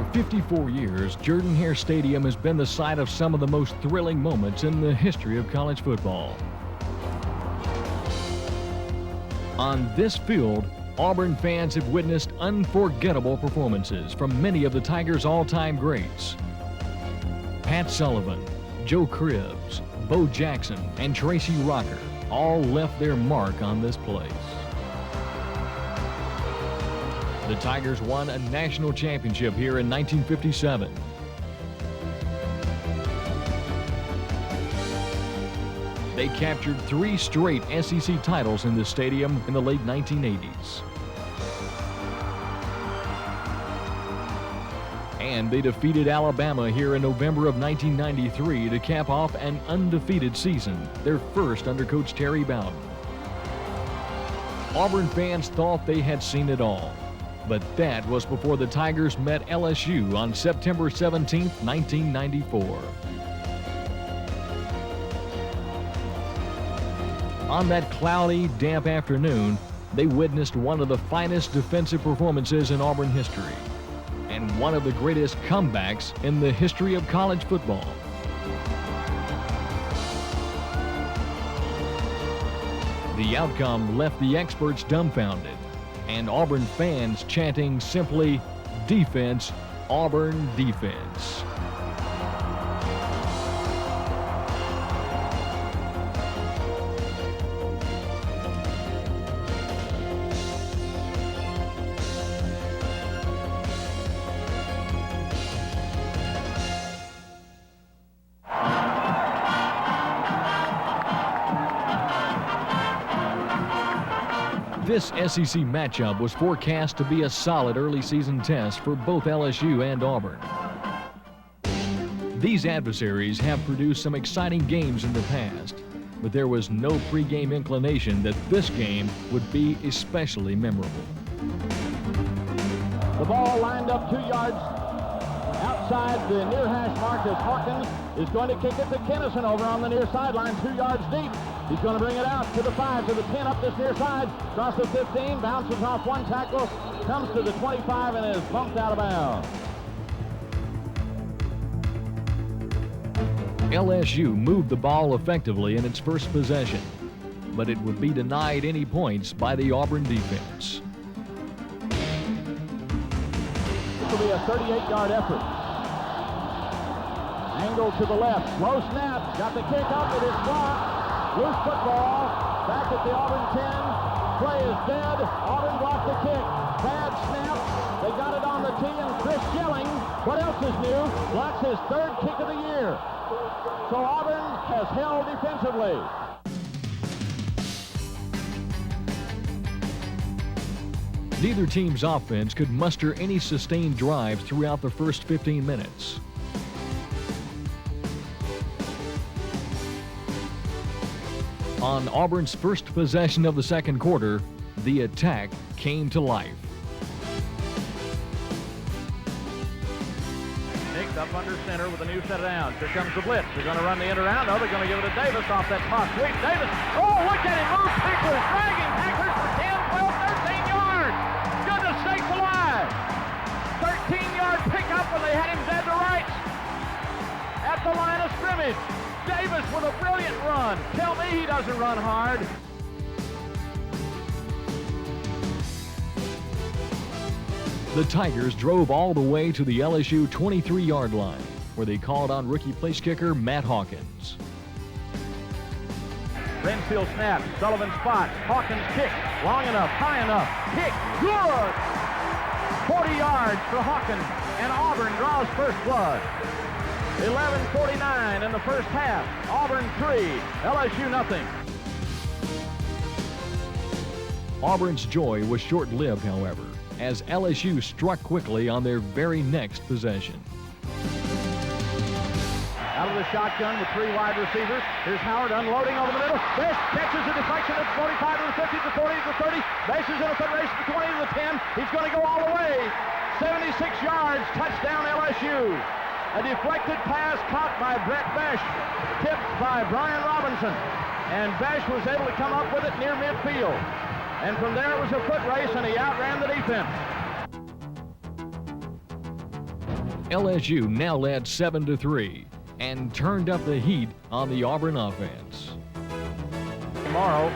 For 54 years, Jordan-Hare Stadium has been the site of some of the most thrilling moments in the history of college football. On this field, Auburn fans have witnessed unforgettable performances from many of the Tigers' all-time greats. Pat Sullivan, Joe Cribbs, Bo Jackson, and Tracy Rocker all left their mark on this place. The Tigers won a national championship here in 1957. They captured 3 straight SEC titles in the stadium in the late 1980s. And they defeated Alabama here in November of 1993 to cap off an undefeated season, their first under Coach Terry Bowden. Auburn fans thought they had seen it all, but that was before the Tigers met LSU on September 17, 1994. On that cloudy, damp afternoon, they witnessed one of the finest defensive performances in Auburn history and one of the greatest comebacks in the history of college football. The outcome left the experts dumbfounded, and Auburn fans chanting simply, "Defense, Auburn, defense." This SEC matchup was forecast to be a solid early season test for both LSU and Auburn. These adversaries have produced some exciting games in the past, but there was no pregame inclination that this game would be especially memorable. The ball lined up 2 yards outside the near hash mark as Hawkins is going to kick it to Kennison over on the near sideline, 2 yards deep. He's going to bring it out to the 5, to the 10, up this near side, across the 15, bounces off 1 tackle, comes to the 25, and is bumped out of bounds. LSU moved the ball effectively in its first possession, but it would be denied any points by the Auburn defense. This will be a 38-yard effort. Angle to the left, slow snap, got the kick up, it is blocked. Loose football, back at the Auburn 10. Play is dead. Auburn blocked the kick. Bad snap. They got it on the tee, and Chris Schilling, what else is new, blocks his 3rd kick of the year. So Auburn has held defensively. Neither team's offense could muster any sustained drives throughout the first 15 minutes. On Auburn's first possession of the second quarter, the attack came to life. Nix up under center with a new set of downs. Here comes the blitz. They're going to run the end around. No, they're going to give it to Davis off that spot. Sweep Davis. Oh, look at him move. Tacklers, dragging tacklers for 10, 12, 13 yards. Goodness sakes alive. 13-yard pickup when they had him dead to rights at the line of scrimmage. Davis with a brilliant run. Tell me he doesn't run hard. The Tigers drove all the way to the LSU 23-yard line, where they called on rookie place kicker Matt Hawkins. Renfield snap, Sullivan spot, Hawkins kick, long enough, high enough, kick, good! 40 yards for Hawkins, and Auburn draws first blood. 11:49 in the first half. Auburn 3, LSU nothing. Auburn's joy was short-lived, however, as LSU struck quickly on their very next possession. Out of the shotgun with 3 wide receivers. Here's Howard unloading over the middle. Best catches a deflection at 45 to the 50 to 40 to 30. Bases in a foot race to 20 to the 10. He's going to go all the way. 76 yards, touchdown LSU. A deflected pass caught by Brett Besh, tipped by Brian Robinson, and Besh was able to come up with it near midfield. And from there it was a foot race, and he outran the defense. LSU now led 7-3 and turned up the heat on the Auburn offense. Morrow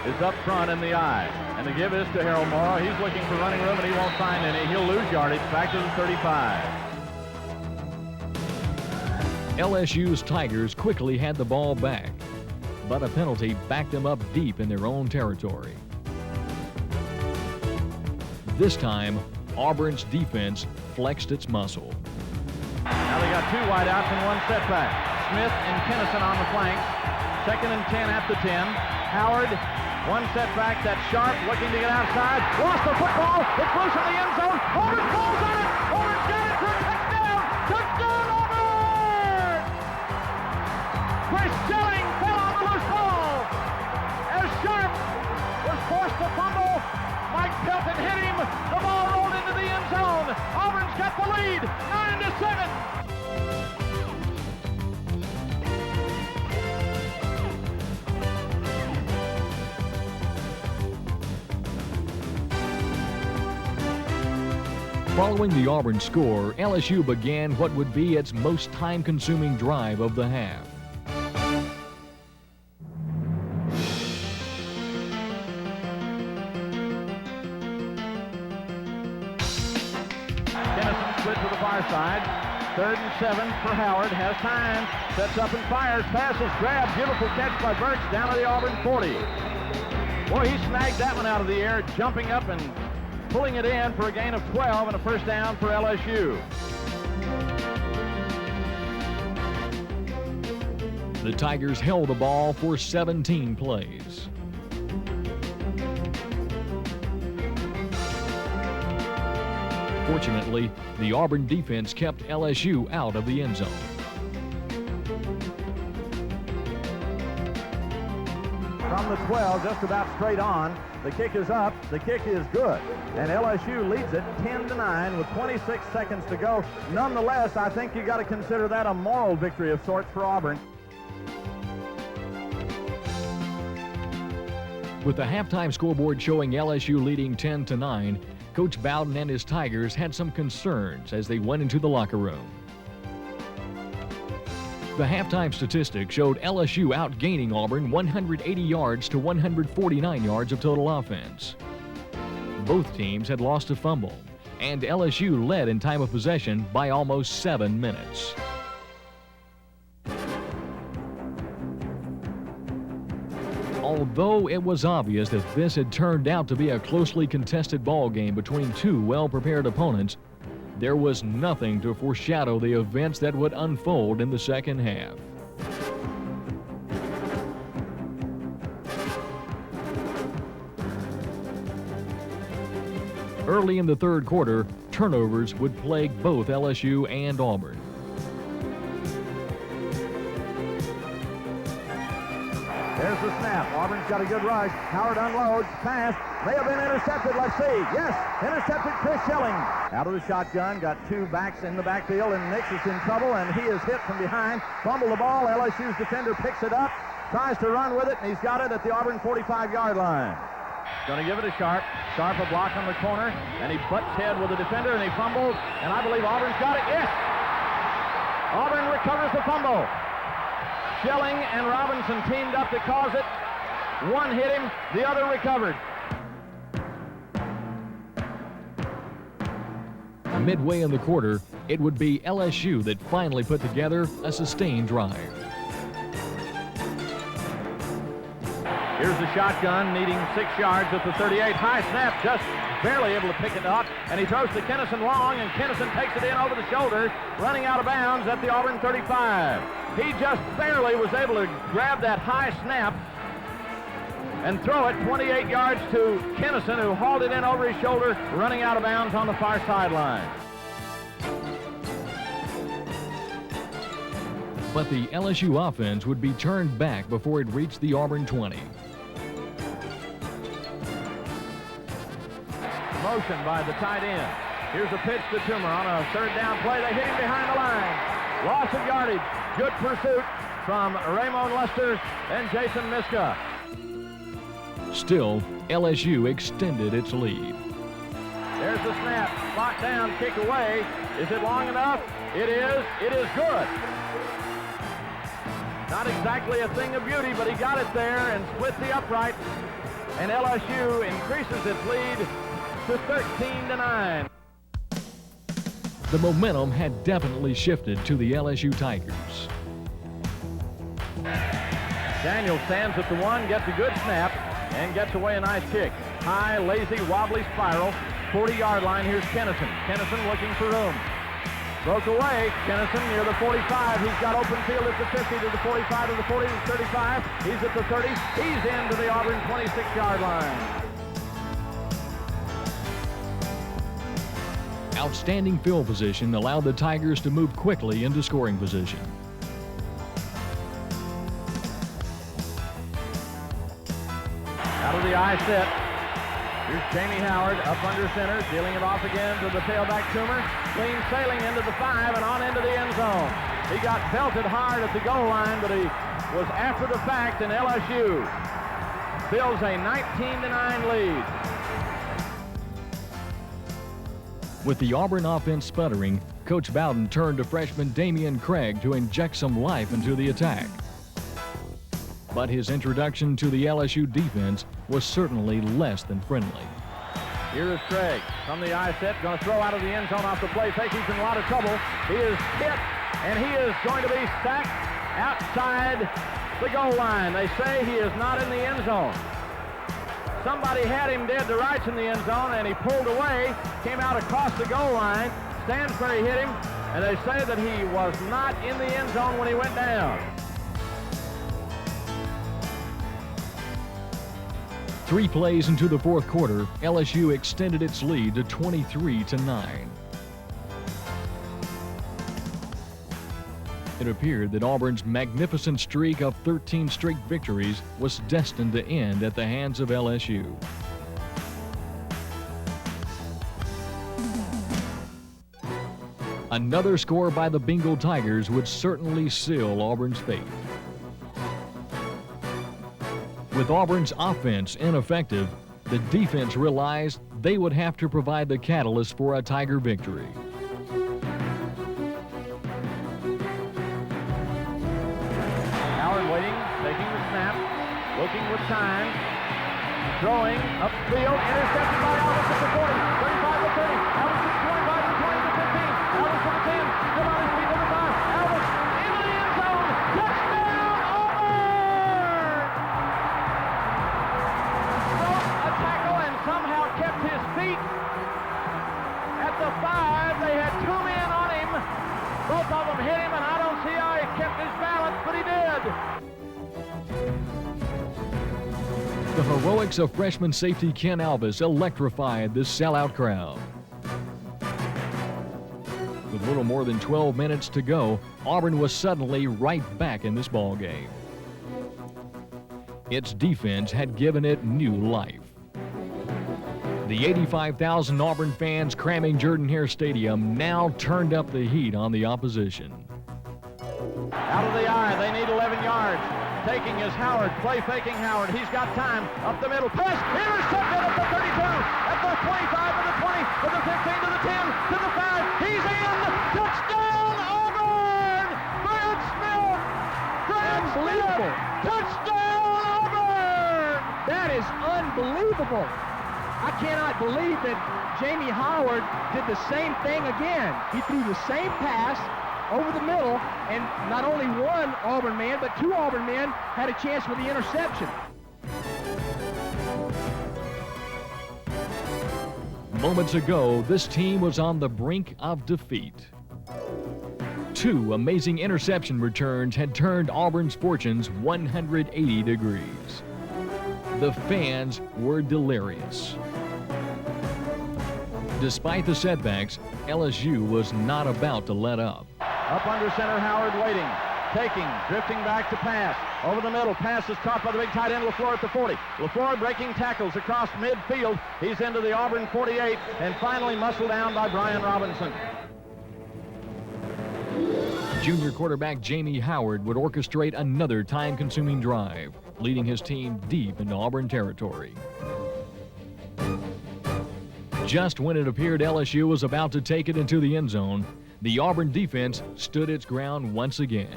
is up front in the I. And the give is to Harold Morrow. He's looking for running room, and he won't find any. He'll lose yardage back to the 35. LSU's Tigers quickly had the ball back, but a penalty backed them up deep in their own territory. This time, Auburn's defense flexed its muscle. Now they got two wideouts and one setback. Smith and Kennison on the flanks. 2nd and 10 at the 10. Howard, one setback. That's Sharp looking to get outside. Lost the football. It's loose in the end zone. Auburn falls on it. Auburn's got it for a touchdown. Touchdown, Auburn! Chris Schelling fell on the loose ball. As Sharp was forced to fumble, Mike Pelton hit him. The ball rolled into the end zone. Auburn's got the lead, 9-7. Following the Auburn score, LSU began what would be its most time-consuming drive of the half. Kennison split to the far side. 3rd and 7 for Howard. Has time. Sets up and fires. Passes. Grab. Beautiful catch by Birch down to the Auburn 40. Boy, he snagged that one out of the air, jumping up and pulling it in for a gain of 12 and a first down for LSU. The Tigers held the ball for 17 plays. Fortunately, the Auburn defense kept LSU out of the end zone. From the 12, just about straight on. The kick is up. The kick is good. And LSU leads it 10-9 with 26 seconds to go. Nonetheless, I think you got to consider that a moral victory of sorts for Auburn. With the halftime scoreboard showing LSU leading 10-9, Coach Bowden and his Tigers had some concerns as they went into the locker room. The halftime statistics showed LSU outgaining Auburn 180 yards to 149 yards of total offense. Both teams had lost a fumble, and LSU led in time of possession by almost 7 minutes. Although it was obvious that this had turned out to be a closely contested ball game between two well-prepared opponents, there was nothing to foreshadow the events that would unfold in the second half. Early in the third quarter, turnovers would plague both LSU and Auburn. There's the snap. Auburn's got a good rush. Howard unloads. Pass. May have been intercepted. Let's see. Yes, intercepted Chris Schelling. Out of the shotgun. Got two backs in the backfield, and Nix is in trouble, and he is hit from behind. Fumble the ball. LSU's defender picks it up, tries to run with it, and he's got it at the Auburn 45-yard line. Going to give it to Sharp. Sharp a block on the corner, and he butts head with the defender, and he fumbles, and I believe Auburn's got it. Yes! Auburn recovers the fumble. Schelling and Robinson teamed up to cause it. One hit him, the other recovered. Midway in the quarter, it would be LSU that finally put together a sustained drive. Here's the shotgun, needing 6 yards at the 38. High snap, just barely able to pick it up, and he throws to Kennison long, and Kennison takes it in over the shoulder, running out of bounds at the Auburn 35. He just barely was able to grab that high snap and throw it 28 yards to Kennison, who hauled it in over his shoulder, running out of bounds on the far sideline. But the LSU offense would be turned back before it reached the Auburn 20. Motion by the tight end. Here's a pitch to Toomer on a third down play. They hit him behind the line. Loss of yardage. Good pursuit from Raymond Lester and Jason Miska. Still, LSU extended its lead. There's the snap. spot down, kick away. Is it long enough? It is. It is good. Not exactly a thing of beauty, but he got it there and split the upright. And LSU increases its lead to 13-9. The momentum had definitely shifted to the LSU Tigers. Daniel stands at the 1, gets a good snap, and gets away a nice kick. High, lazy, wobbly spiral, 40-yard line. Here's Kennison. Kennison looking for room. Broke away. Kennison near the 45. He's got open field at the 50 to the 45 to the 40 to the 35. He's at the 30. He's into the Auburn 26-yard line. Outstanding field position allowed the Tigers to move quickly into scoring position. Out of the I set. Here's Jamie Howard up under center, dealing it off again to the tailback Toomer. Clean sailing into the 5 and on into the end zone. He got belted hard at the goal line, but he was after the fact, and LSU builds a 19-9 lead. With the Auburn offense sputtering, Coach Bowden turned to freshman Damian Craig to inject some life into the attack. But his introduction to the LSU defense was certainly less than friendly. Here is Craig from the I set, going to throw out of the end zone off the play fake. He's in a lot of trouble. He is hit, and he is going to be sacked outside the goal line. They say he is not in the end zone. Somebody had him dead to rights in the end zone, and he pulled away, came out across the goal line. Stansbury hit him, and they say that he was not in the end zone when he went down. 3 plays into the fourth quarter, LSU extended its lead to 23-9. It appeared that Auburn's magnificent streak of 13 straight victories was destined to end at the hands of LSU. Another score by the Bengal Tigers would certainly seal Auburn's fate. With Auburn's offense ineffective, the defense realized they would have to provide the catalyst for a Tiger victory. Howard waiting, taking the snap, looking with time, throwing upfield, intercepted by Alvis at the 40, 35 to 30, Alvis to the 25 to the 20 to 15, Alvis to the 10, still on his feet to the 5, Alvis into the end zone, touchdown Auburn! Broke a tackle and somehow kept his feet at the 5. They had 2 men on him. Both of them hit him, and I don't see how he kept his balance, but he did. The heroics of freshman safety Ken Alvis electrified this sellout crowd. With little more than 12 minutes to go, Auburn was suddenly right back in this ballgame. Its defense had given it new life. The 85,000 Auburn fans cramming Jordan-Hare Stadium now turned up the heat on the opposition. Out of the eye, they need 11 yards. Taking is Howard, play faking Howard. He's got time, up the middle, pass, intercepted at the 32, at the 25, to the 20, to the 15, to the 10, to the 5. He's in, touchdown Auburn! Brad Smith! Unbelievable! Touchdown Auburn! That is unbelievable. I cannot believe that Jamie Howard did the same thing again. He threw the same pass over the middle, and not only one Auburn man, but 2 Auburn men had a chance with the interception. Moments ago, this team was on the brink of defeat. 2 amazing interception returns had turned Auburn's fortunes 180 degrees. The fans were delirious. Despite the setbacks, LSU was not about to let up. Up under center, Howard waiting, taking, drifting back to pass. Over the middle, pass is caught by the big tight end LaFleur at the 40. LaFleur breaking tackles across midfield. He's into the Auburn 48 and finally muscled down by Brian Robinson. Junior quarterback Jamie Howard would orchestrate another time-consuming drive, leading his team deep into Auburn territory. Just when it appeared LSU was about to take it into the end zone, the Auburn defense stood its ground once again.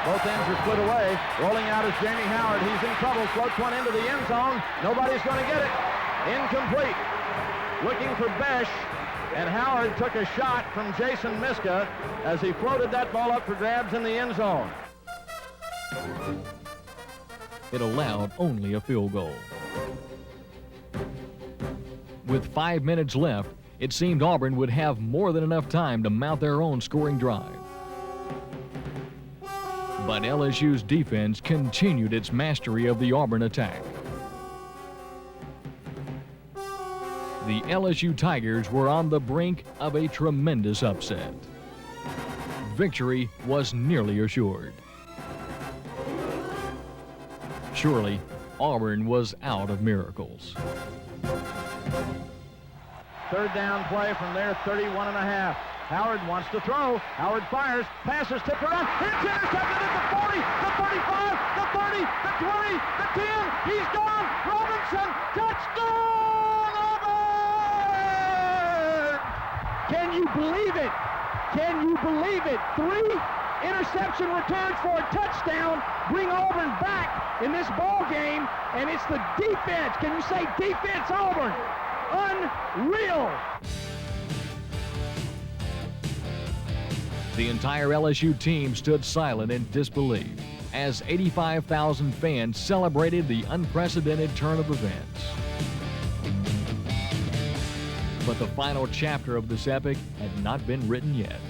Both ends are split away. Rolling out is Jamie Howard. He's in trouble. Floats one into the end zone. Nobody's going to get it. Incomplete. Looking for Besh. And Howard took a shot from Jason Miska as he floated that ball up for grabs in the end zone. It allowed only a field goal. With 5 minutes left, it seemed Auburn would have more than enough time to mount their own scoring drive. But LSU's defense continued its mastery of the Auburn attack. The LSU Tigers were on the brink of a tremendous upset. Victory was nearly assured. Surely, Auburn was out of miracles. Third down play from their 31.5. Howard wants to throw. Howard fires. Passes tipped around. It's intercepted at the 40, the 35, the 30, the 20, the 10. He's gone. Robinson, touchdown, Auburn! Can you believe it? Can you believe it? 3 interception returns for a touchdown bring Auburn back in this ball game, and it's the defense. Can you say defense, Auburn? Unreal. The entire LSU team stood silent in disbelief as 85,000 fans celebrated the unprecedented turn of events. But the final chapter of this epic had not been written yet.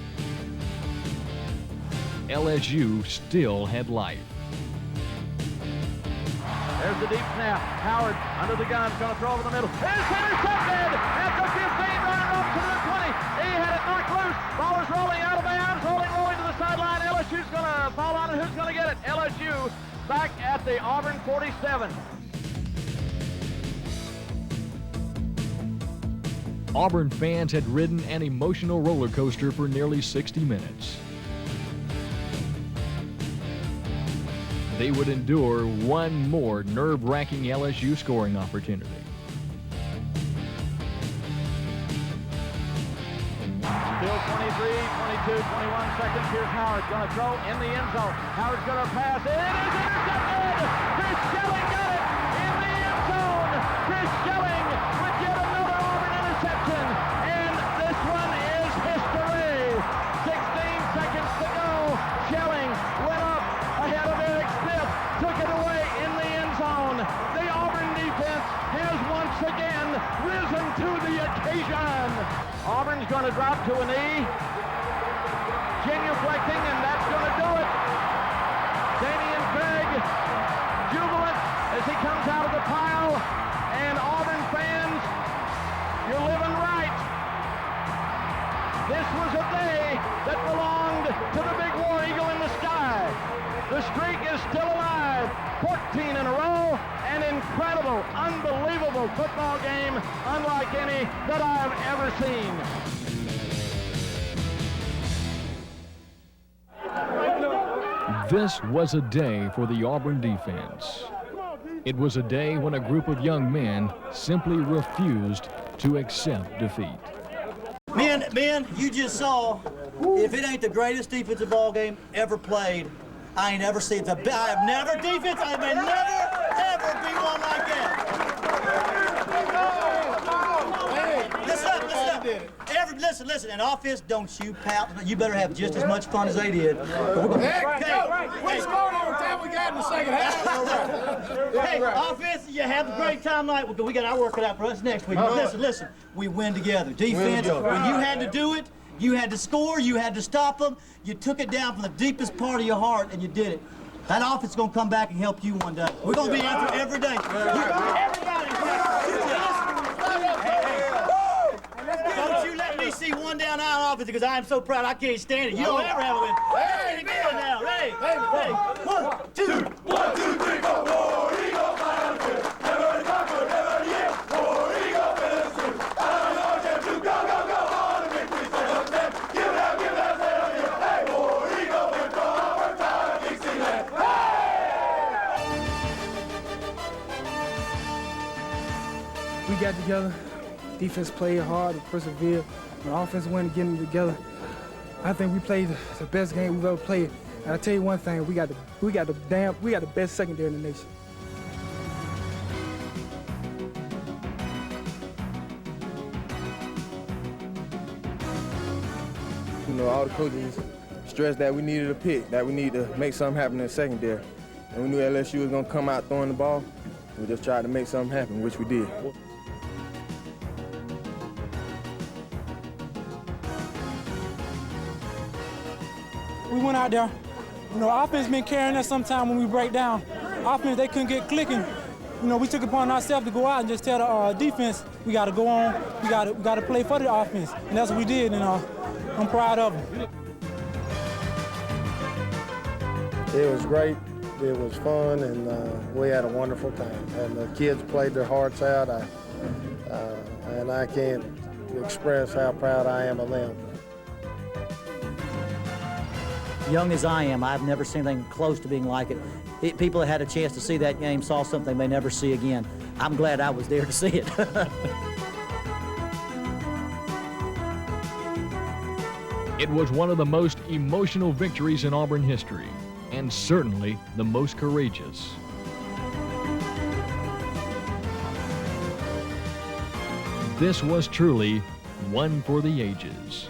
LSU still had life. There's the deep snap. Howard under the gun, going to throw over the middle. It's intercepted at the 15, running up to the 20. He had it knocked loose. Ball is rolling out of bounds, rolling to the sideline. LSU's going to fall on it. Who's going to get it? LSU back at the Auburn 47. Auburn fans had ridden an emotional roller coaster for nearly 60 minutes. They would endure one more nerve-wracking LSU scoring opportunity. Still 23, 22, 21 seconds. Here's Howard going to throw in the end zone. Howard's going to pass. It is intercepted! Chris Schelling got it in the end zone. Chris Schelling with yet another Auburn interception. And this one is history. 16 seconds to go. Schelling went up ahead of Eric Smith. Took it away in the end zone. The Auburn defense has once again risen to the occasion. Auburn's going to drop to a knee. Genuflecting, and that's going to do it. Damian Craig, jubilant as he comes out of the pile. And Auburn fans, you're living right. This was a day that belonged to the big War Eagle in the sky. The streak is still alive. 14 in a row. An incredible, unbelievable football game, unlike any that I've ever seen. This was a day for the Auburn defense. It was a day when a group of young men simply refused to accept defeat. Man, you just saw, if it ain't the greatest defensive ball game ever played, I ain't ever seen I have never defense, I may never, ever be one like that. Listen, and offense, don't you pout. You better have just as much fun as they did. We scored every time we got in the second half. Hey, offense, you have a great time tonight. We got our work cut out for us next week. But listen, we win together. Defense, when you had to do it, you had to score, you had to stop them, you took it down from the deepest part of your heart, and you did it. That offense is going to come back and help you one day. We're going to be after every day. Don't you let me see one down our offense, because I am so proud I can't stand it. You don't ever have a win. Ready, go now. Ready. 1, 2. 1, 2, 3, 4. War Eagle, never conquer, never yield. War Eagle, Minnesota. Go, go, go. On the victory, stand them. Give it up, stand up here. Hey, War Eagle, we're from our time, Dixieland. We got together, Defense played hard and persevered. When offense went getting together, I think we played the best game we've ever played. And I tell you one thing, we got the best secondary in the nation. You know, all the coaches stressed that we needed a pick, that we need to make something happen in the secondary. And we knew LSU was going to come out throwing the ball. We just tried to make something happen, which we did. We went out there. You know, offense been carrying us sometime when we break down. Offense, they couldn't get clicking. You know, we took it upon ourselves to go out and just tell the defense, we got to go on, we got to play for the offense. And that's what we did, and I'm proud of them. It was great. It was fun, and we had a wonderful time. And the kids played their hearts out, and I can't express how proud I am of them. Young as I am, I've never seen anything close to being like it. People that had a chance to see that game saw something they never see again. I'm glad I was there to see it. It was one of the most emotional victories in Auburn history, and certainly the most courageous. This was truly one for the ages.